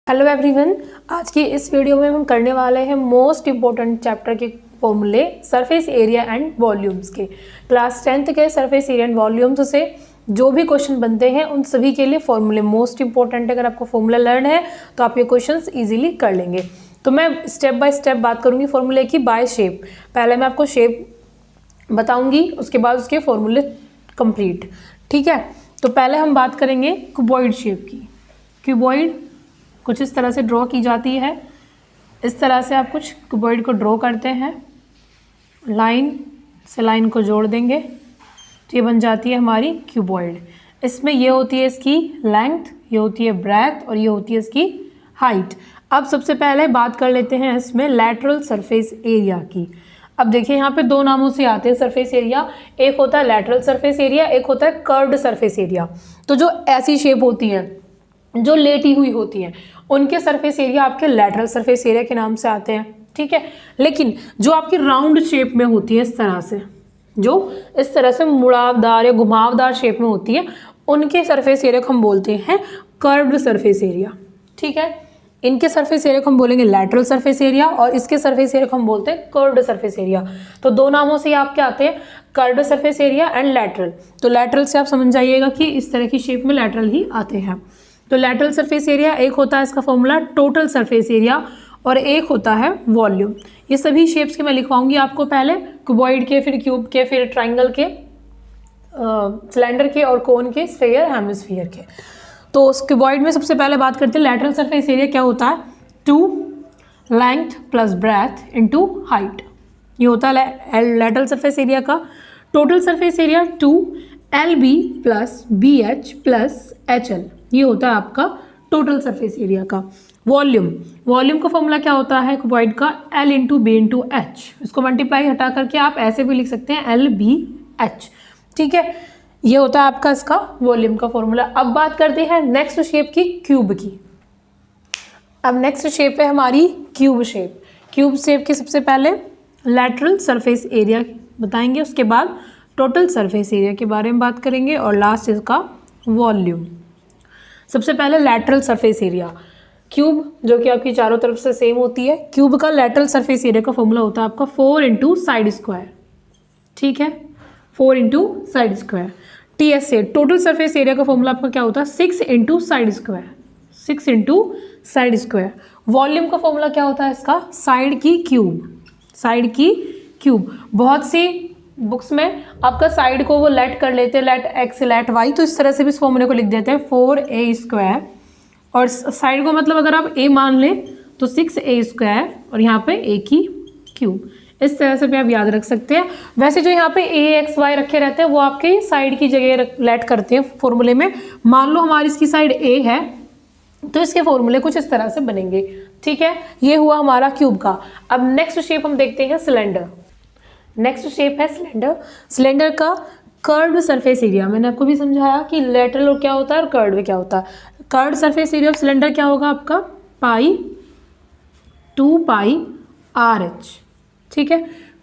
Hello everyone, आज की इस वीडियो में हम करने वाले हैं मोस्ट इम्पोर्टेंट चैप्टर के फॉर्मूले सरफेस एरिया एंड वॉल्यूम्स के। क्लास 10th के सरफेस एरिया एंड वॉल्यूम्स से जो भी क्वेश्चन बनते हैं उन सभी के लिए फॉर्मूले मोस्ट इंपॉर्टेंट है। अगर आपको फॉर्मूला लर्न है तो आप ये क्वेश्चंस इजीली कर लेंगे। तो मैं स्टेप बाय स्टेप बात करूंगी फॉर्मूले की बाय शेप। पहले मैं आपको शेप बताऊंगी, उसके बाद उसके फॉर्मूले कंप्लीट। ठीक है, तो पहले हम बात करेंगे क्यूबॉइड शेप की। क्यूबॉइड कुछ इस तरह से ड्रॉ की जाती है। इस तरह से आप कुछ क्यूबॉइड को ड्रॉ करते हैं, लाइन से लाइन को जोड़ देंगे तो ये बन जाती है हमारी क्यूबॉइड। इसमें ये होती है इसकी लेंथ, ये होती है ब्रेथ और ये होती है इसकी हाइट। अब सबसे पहले बात कर लेते हैं इसमें लैटरल सरफेस एरिया की। अब देखिए यहाँ पे दो नामों से आते हैं सरफेस एरिया, एक होता है लैटरल सरफेस एरिया, एक होता है कर्व्ड सरफेस एरिया। तो जो ऐसी शेप होती है जो लेटी हुई होती हैं उनके सरफेस एरिया आपके लैटरल सरफेस एरिया के नाम से आते हैं। ठीक है, लेकिन जो आपकी राउंड शेप में होती है, इस तरह से जो इस तरह से मुड़ावदार या घुमावदार शेप में होती है, उनके सरफेस एरिया को हम बोलते हैं कर्व्ड सरफेस एरिया। ठीक है, इनके सरफेस एरिया को हम बोलेंगे लैटरल सरफेस एरिया और इसके सरफेस एरिया को हम बोलते हैं कर्व्ड सरफेस एरिया। तो दो नामों से आपके आते हैं, curved surface area and lateral. तो लैटरल से आप समझ जाइएगा कि इस तरह की शेप में लैटरल ही आते हैं। तो लैटरल सरफेस एरिया एक होता है इसका फॉर्मूला टोटल सरफेस एरिया और एक होता है वॉल्यूम। ये सभी शेप्स के मैं लिखवाऊंगी आपको, पहले क्यूबॉइड के, फिर क्यूब के, फिर ट्राइंगल के, सिलेंडर के और कोन के, स्फीयर, हेमिस्फीयर के। तो उस क्यूबॉइड में सबसे पहले बात करते हैं लैटरल सरफेस एरिया क्या होता है, 2 length plus breadth into height. ये होता है लैटरल सरफेस एरिया का। Total surface area 2 LB plus BH plus HL, ये होता है आपका टोटल सरफेस एरिया का। वॉल्यूम का फॉर्मूला क्या होता है क्यूबॉइड का, L into B into H. इसको मल्टीप्लाई हटा करके आप ऐसे भी लिख सकते हैं LBH। ठीक है, ये होता है आपका इसका वॉल्यूम का फॉर्मूला। अब बात करते हैं नेक्स्ट शेप की, क्यूब की। अब नेक्स्ट शेप है हमारी क्यूब शेप। क्यूब शेप के सबसे पहले लैटरल सरफेस एरिया बताएंगे, उसके बाद टोटल सरफेस एरिया के बारे में बात करेंगे और लास्ट इसका वॉल्यूम। सबसे पहले लैटरल सरफेस एरिया। क्यूब जो कि आपकी चारों तरफ से सेम होती है, क्यूब का लैटरल सरफेस एरिया का फॉर्मूला होता है आपका 4 इंटू साइड स्क्वायर। ठीक है, 4 into side square. TSA total surface area का फॉर्मूला आपका क्या होता है, 6 into side square, 6 into side square. Volume का फॉर्मूला क्या होता है इसका, साइड की क्यूब, साइड की क्यूब। बहुत सी बुक्स में आपका साइड को वो लेट कर लेते हैं, लेट एक्स लेट वाई, तो इस तरह से भी इस फॉर्मूले को लिख देते हैं 4a स्क्वायर, और साइड को मतलब अगर आप a मान लें तो 6a स्क्वायर और यहाँ पे a की क्यूब। इस तरह से भी आप याद रख सकते हैं। वैसे जो यहाँ पे a x y रखे रहते हैं वो आपके साइड की जगह लेट करते हैं फॉर्मूले में। मान लो हमारी इसकी साइड a है तो इसके फॉर्मूले कुछ इस तरह से बनेंगे। ठीक है, ये हुआ हमारा क्यूब का। अब नेक्स्ट शेप हम देखते हैं सिलेंडर। नेक्स्ट शेप है सिलेंडर। सिलेंडर का कर्व्ड सरफेस एरिया, मैंने आपको भी समझाया कि लैटरल क्या होता है और कर्व्ड क्या होता है। Curved surface area of cylinder क्या होगा आपका, पाई 2 पाई RH। ठीक है,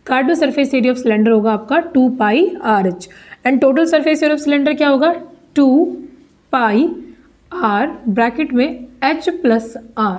curved surface area of cylinder होगा आपका 2 पाई RH and total surface area of cylinder क्या होगा, 2 पाई R ब्रैकेट में H प्लस R।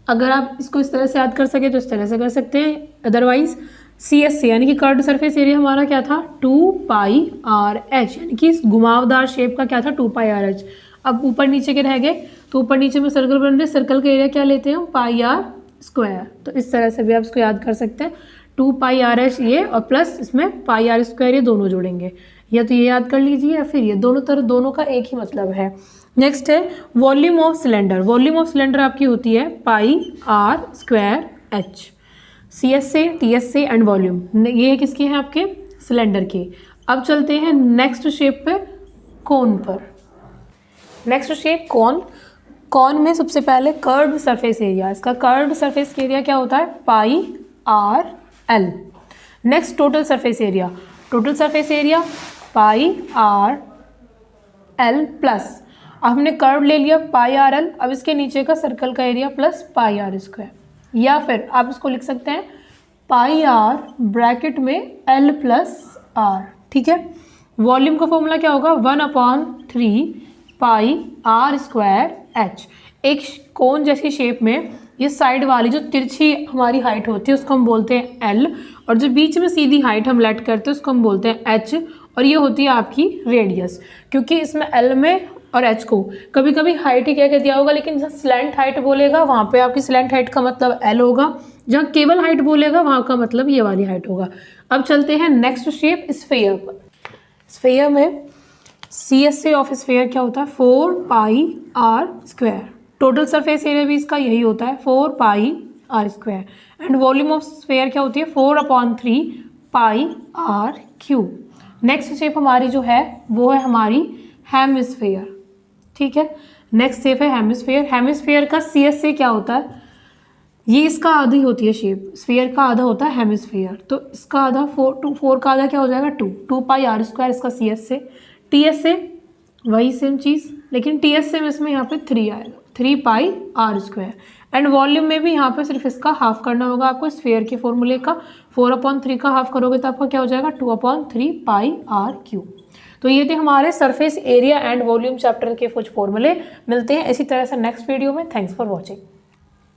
अगर आप इसको इस तरह से याद कर सके तो इस तरह से कर सकते हैं, अदरवाइज CSC यानी कि कर्व्ड सरफेस एरिया हमारा क्या था, 2 पाई RH, यानी कि इस घुमावदार शेप का क्या था, 2 पाई RH। अब ऊपर नीचे के रह गए तो ऊपर नीचे में सर्कल बन रहे, सर्कल का एरिया क्या लेते हैं, पाई R स्क्वायर। तो इस तरह से भी आप इसको याद कर सकते हैं, 2 पाई RH ये और प्लस इसमें पाई R स्क्वायर, ये दोनों जोड़ेंगे, या तो ये याद कर लीजिए या फिर ये, दोनों तरह दोनों का एक ही मतलब है। नेक्स्ट है volume of cylinder. Volume of cylinder आपकी होती है पाई R square H। CSA TSA and volume ये किसके हैं, आपके सिलेंडर के। अब चलते हैं नेक्स्ट शेप पे, कोन पर। नेक्स्ट शेप कोन। कोन में सबसे पहले कर्व्ड सरफेस एरिया, इसका कर्व्ड सरफेस एरिया क्या होता है, पाई RL। Next total surface area. Total surface area pi RL plus, हमने कर्व ले लिया पाई RL, अब इसके नीचे का सर्कल का area plus pi R square, या फिर आप इसको लिख सकते हैं पाई R ब्रैकेट में L प्लस R। ठीक है, वॉल्यूम का फॉर्मूला क्या होगा, 1/3 पाई R स्क्वायर H। एक कोन जैसी शेप में ये साइड वाली जो तिरछी हमारी हाइट होती है उसको हम बोलते हैं एल, और जो बीच में सीधी हाइट हम लेट करते हैं उसको हम बोलते हैं एच, और ये होती है आपकी रेडियस। क्योंकि इसमें एल में और एच को कभी कभी हाइट ही क्या दिया होगा, लेकिन जहाँ स्लैंट हाइट बोलेगा वहाँ पे आपकी स्लैंट हाइट का मतलब एल होगा, जहाँ केवल हाइट बोलेगा वहाँ का मतलब ये वाली हाइट होगा। अब चलते हैं नेक्स्ट शेप स्फीयर पर। स्फीयर में CSA ऑफ स्फीयर क्या होता है, 4 पाई are square. Total surface area भी इसका यही होता है 4 पाई आर स्क्वायर। एंड वॉल्यूम ऑफ स्फीयर क्या होती है 4/3 pi R cube. Next shape हमारी जो है वो है हमारी हेमिस्फीयर। ठीक है, नेक्स्ट शेप है हेमिस्फीयर। हेमिस्फीयर का CSA क्या होता है, ये इसका आधी होती है शेप, स्फीयर का आधा होता है हेमिस्फीयर, तो इसका आधा 4 का आधा क्या हो जाएगा 2 पाई आर स्क्वायर इसका CSA। TSA वही सेम चीज़, लेकिन TSA में इसमें यहाँ पे 3 आएगा, 3 पाई आर स्क्वायर। एंड वॉल्यूम में भी यहाँ पे सिर्फ इसका हाफ करना होगा आपको स्फीयर के फॉर्मूले का, 4/3 का हाफ करोगे तो आपका क्या हो जाएगा 2/3 पाई आर क्यूब। तो ये थे हमारे surface area and volume chapter के कुछ फॉर्मूले। मिलते हैं इसी तरह से नेक्स्ट वीडियो में। Thanks for watching.